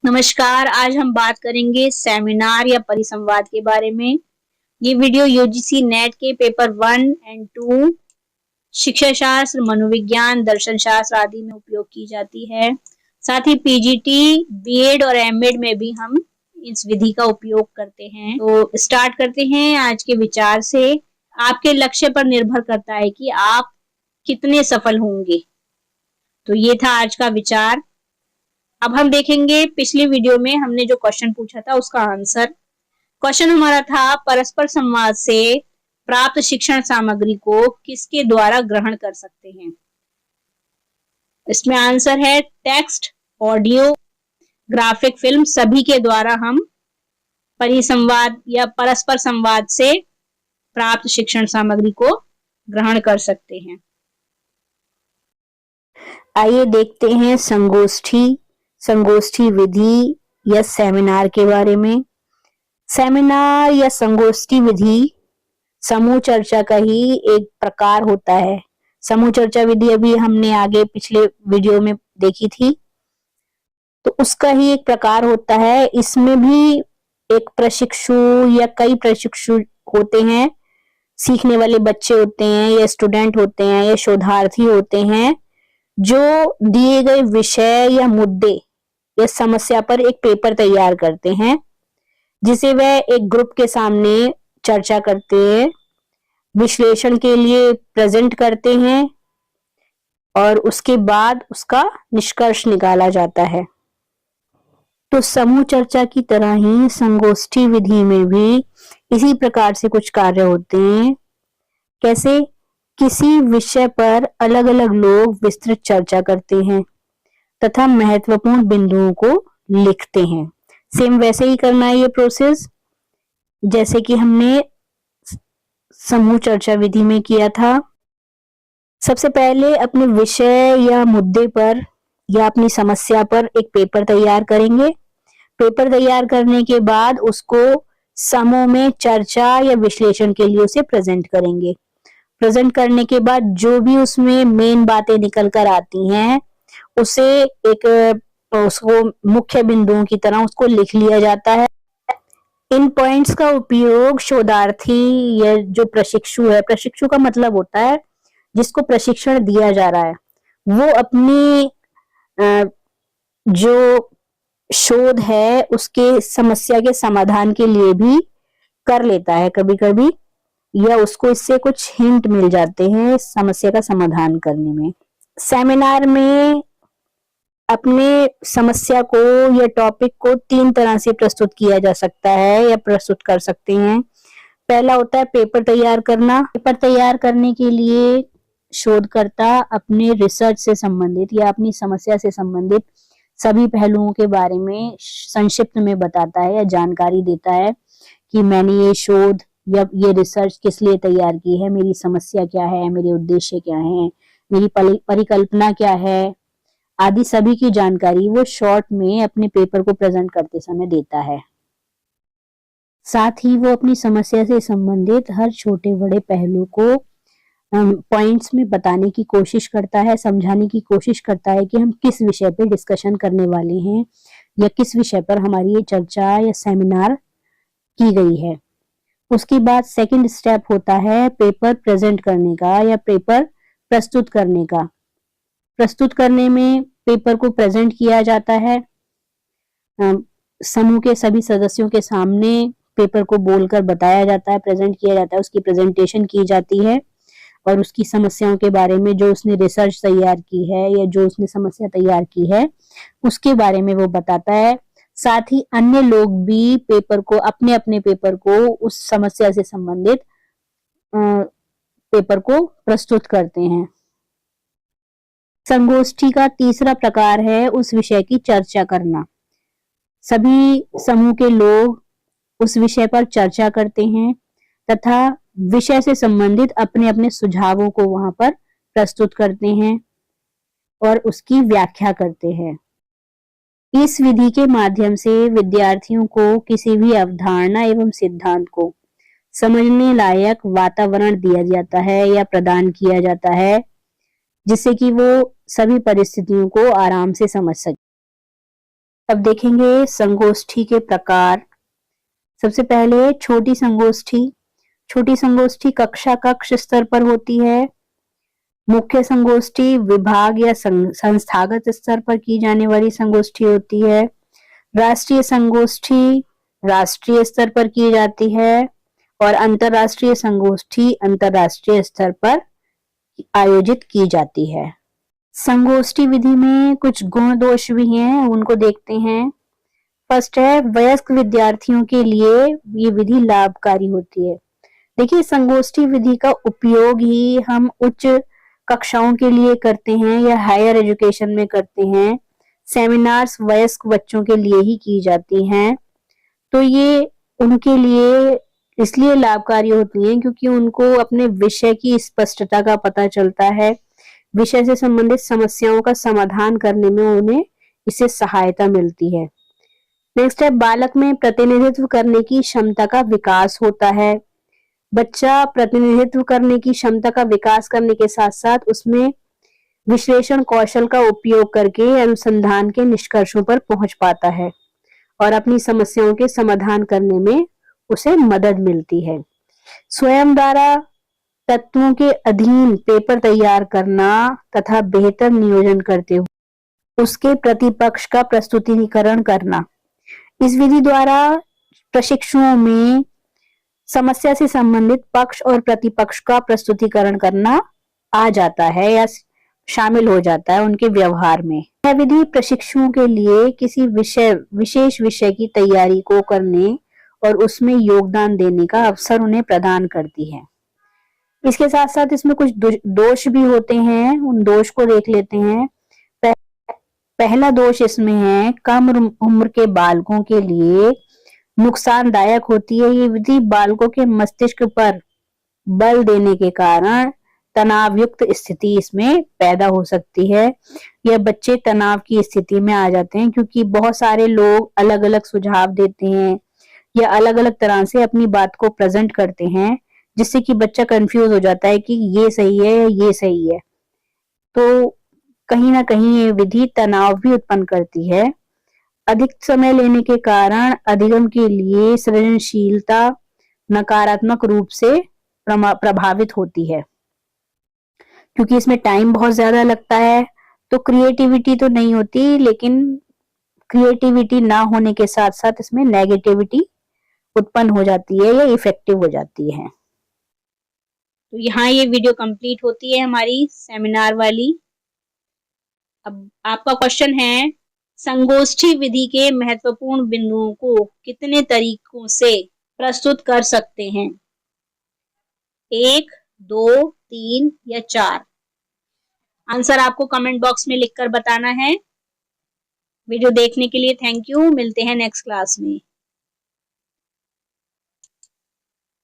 नमस्कार। आज हम बात करेंगे सेमिनार या परिसंवाद के बारे में। ये वीडियो यूजीसी नेट के पेपर 1 एंड 2 शिक्षा शास्त्र, मनोविज्ञान, दर्शन शास्त्र आदि में उपयोग की जाती है। साथ ही पीजीटी, बीएड और एमएड में भी हम इस विधि का उपयोग करते हैं। तो स्टार्ट करते हैं आज के विचार से। आपके लक्ष्य पर निर्भर करता है कि आप कितने सफल होंगे। तो ये था आज का विचार। अब हम देखेंगे पिछली वीडियो में हमने जो क्वेश्चन पूछा था उसका आंसर। क्वेश्चन हमारा था परस्पर संवाद से प्राप्त शिक्षण सामग्री को किसके द्वारा ग्रहण कर सकते हैं। इसमें आंसर है टेक्स्ट, ऑडियो, ग्राफिक फिल्म सभी के द्वारा हम परिसंवाद या परस्पर संवाद से प्राप्त शिक्षण सामग्री को ग्रहण कर सकते हैं। आइए देखते हैं संगोष्ठी विधि या सेमिनार के बारे में। सेमिनार या संगोष्ठी विधि समूह चर्चा का ही एक प्रकार होता है। समूह चर्चा विधि अभी हमने आगे पिछले वीडियो में देखी थी, तो उसका ही एक प्रकार होता है। इसमें भी एक प्रशिक्षु या कई प्रशिक्षु होते हैं, सीखने वाले बच्चे होते हैं या स्टूडेंट होते हैं या शोधार्थी होते हैं, जो दिए गए विषय या मुद्दे या समस्या पर एक पेपर तैयार करते हैं, जिसे वह एक ग्रुप के सामने चर्चा करते हैं, विश्लेषण के लिए प्रेजेंट करते हैं और उसके बाद उसका निष्कर्ष निकाला जाता है। तो समूह चर्चा की तरह ही संगोष्ठी विधि में भी इसी प्रकार से कुछ कार्य होते हैं। कैसे? किसी विषय पर अलग अलग लोग विस्तृत चर्चा करते हैं तथा महत्वपूर्ण बिंदुओं को लिखते हैं। सेम वैसे ही करना है ये प्रोसेस जैसे कि हमने समूह चर्चा विधि में किया था। सबसे पहले अपने विषय या मुद्दे पर या अपनी समस्या पर एक पेपर तैयार करेंगे। पेपर तैयार करने के बाद उसको समूह में चर्चा या विश्लेषण के लिए उसे प्रेजेंट करेंगे। प्रेजेंट करने के बाद जो भी उसमें मेन बातें निकल कर आती हैं, उसे उसको मुख्य बिंदुओं की तरह उसको लिख लिया जाता है। इन पॉइंट्स का उपयोग शोधार्थी या जो प्रशिक्षु है, प्रशिक्षु का मतलब होता है जिसको प्रशिक्षण दिया जा रहा है, वो अपनी जो शोध है उसके समस्या के समाधान के लिए भी कर लेता है कभी कभी, या उसको इससे कुछ हिंट मिल जाते हैं समस्या का समाधान करने में। सेमिनार में अपने समस्या को या टॉपिक को 3 तरह से प्रस्तुत किया जा सकता है या प्रस्तुत कर सकते हैं। पहला होता है पेपर तैयार करना। पेपर तैयार करने के लिए शोधकर्ता अपने रिसर्च से संबंधित या अपनी समस्या से संबंधित सभी पहलुओं के बारे में संक्षिप्त में बताता है या जानकारी देता है कि मैंने ये शोध या ये रिसर्च किस लिए तैयार की है, मेरी समस्या क्या है, मेरे उद्देश्य क्या है, मेरी परिकल्पना क्या है आदि सभी की जानकारी वो शॉर्ट में अपने पेपर को प्रेजेंट करते समय देता है। साथ ही वो अपनी समस्या से संबंधित हर छोटे बड़े पहलू को पॉइंट्स में बताने की कोशिश करता है, समझाने की कोशिश करता है कि हम किस विषय पे डिस्कशन करने वाले हैं या किस विषय पर हमारी ये चर्चा या सेमिनार की गई है। उसके बाद सेकंड स्टेप होता है पेपर प्रेजेंट करने का या पेपर प्रस्तुत करने का। प्रस्तुत करने में पेपर को प्रेजेंट किया जाता है, समूह के सभी सदस्यों के सामने पेपर को बोलकर बताया जाता है, प्रेजेंट किया जाता है, उसकी प्रेजेंटेशन की जाती है और उसकी समस्याओं के बारे में जो उसने रिसर्च तैयार की है या जो उसने समस्या तैयार की है उसके बारे में वो बताता है। साथ ही अन्य लोग भी पेपर को अपने अपने पेपर को उस समस्या से संबंधित पेपर को प्रस्तुत करते हैं। संगोष्ठी का तीसरा प्रकार है उस विषय की चर्चा करना। सभी समूह के लोग उस विषय पर चर्चा करते हैं तथा विषय से संबंधित अपने अपने सुझावों को वहां पर प्रस्तुत करते हैं और उसकी व्याख्या करते हैं। इस विधि के माध्यम से विद्यार्थियों को किसी भी अवधारणा एवं सिद्धांत को समझने लायक वातावरण दिया जाता है या प्रदान किया जाता है, जिससे कि वो सभी परिस्थितियों को आराम से समझ सके। अब देखेंगे संगोष्ठी के प्रकार। सबसे पहले छोटी संगोष्ठी। छोटी संगोष्ठी कक्ष स्तर पर होती है। मुख्य संगोष्ठी विभाग या संस्थागत स्तर पर की जाने वाली संगोष्ठी होती है। राष्ट्रीय संगोष्ठी राष्ट्रीय स्तर पर की जाती है और अंतरराष्ट्रीय संगोष्ठी अंतरराष्ट्रीय स्तर पर आयोजित की जाती है। संगोष्ठी विधि में कुछ गुण दोष भी हैं, उनको देखते हैं। फर्स्ट है, वयस्क विद्यार्थियों के लिए ये विधि लाभकारी होती है। देखिए, संगोष्ठी विधि का उपयोग ही हम उच्च कक्षाओं के लिए करते हैं या हायर एजुकेशन में करते हैं। सेमिनार्स वयस्क बच्चों के लिए ही की जाती हैं, तो ये उनके लिए इसलिए लाभकारी होती हैं क्योंकि उनको अपने विषय की स्पष्टता का पता चलता है। विषय से संबंधित समस्याओं का समाधान करने में उन्हें इससे सहायता मिलती है। नेक्स्ट है, बालक में प्रतिनिधित्व करने की क्षमता का विकास होता है। बच्चा प्रतिनिधित्व करने की क्षमता का विकास करने के साथ साथ उसमें विश्लेषण कौशल का उपयोग करके अनुसंधान के निष्कर्षों पर पहुंच पाता है और अपनी समस्याओं के समाधान करने में उसे मदद मिलती है। स्वयं द्वारा तत्वों के अधीन पेपर तैयार करना तथा बेहतर नियोजन करते हुए उसके प्रतिपक्ष का प्रस्तुतिकरण करना। इस विधि द्वारा प्रशिक्षुओं में समस्या से संबंधित पक्ष और प्रतिपक्ष का प्रस्तुतिकरण करना आ जाता है या शामिल हो जाता है उनके व्यवहार में। यह विधि प्रशिक्षुओं के लिए किसी विशेष विषय की तैयारी को करने और उसमें योगदान देने का अवसर उन्हें प्रदान करती है। इसके साथ साथ इसमें कुछ दोष भी होते हैं, उन दोष को देख लेते हैं। पहला दोष इसमें है, कम उम्र के बालकों के लिए नुकसानदायक होती है। ये विधि बालकों के मस्तिष्क पर बल देने के कारण तनाव युक्त स्थिति इसमें पैदा हो सकती है या बच्चे तनाव की स्थिति में आ जाते हैं क्योंकि बहुत सारे लोग अलग अलग सुझाव देते हैं या अलग अलग तरह से अपनी बात को प्रेजेंट करते हैं, जिससे कि बच्चा कंफ्यूज हो जाता है कि ये सही है या ये सही है। तो कहीं ना कहीं ये विधि तनाव भी उत्पन्न करती है। अधिक समय लेने के कारण अधिगम के लिए सृजनशीलता नकारात्मक रूप से प्रभावित होती है क्योंकि इसमें टाइम बहुत ज्यादा लगता है। तो क्रिएटिविटी तो नहीं होती, लेकिन क्रिएटिविटी ना होने के साथ साथ इसमें नेगेटिविटी उत्पन्न हो जाती है या इफेक्टिव हो जाती है। तो यहाँ ये वीडियो कंप्लीट होती है हमारी सेमिनार वाली। अब आपका क्वेश्चन है, संगोष्ठी विधि के महत्वपूर्ण बिंदुओं को कितने तरीकों से प्रस्तुत कर सकते हैं? 1, 2, 3 या 4? आंसर आपको कमेंट बॉक्स में लिखकर बताना है। वीडियो देखने के लिए थैंक यू। मिलते हैं नेक्स्ट क्लास में।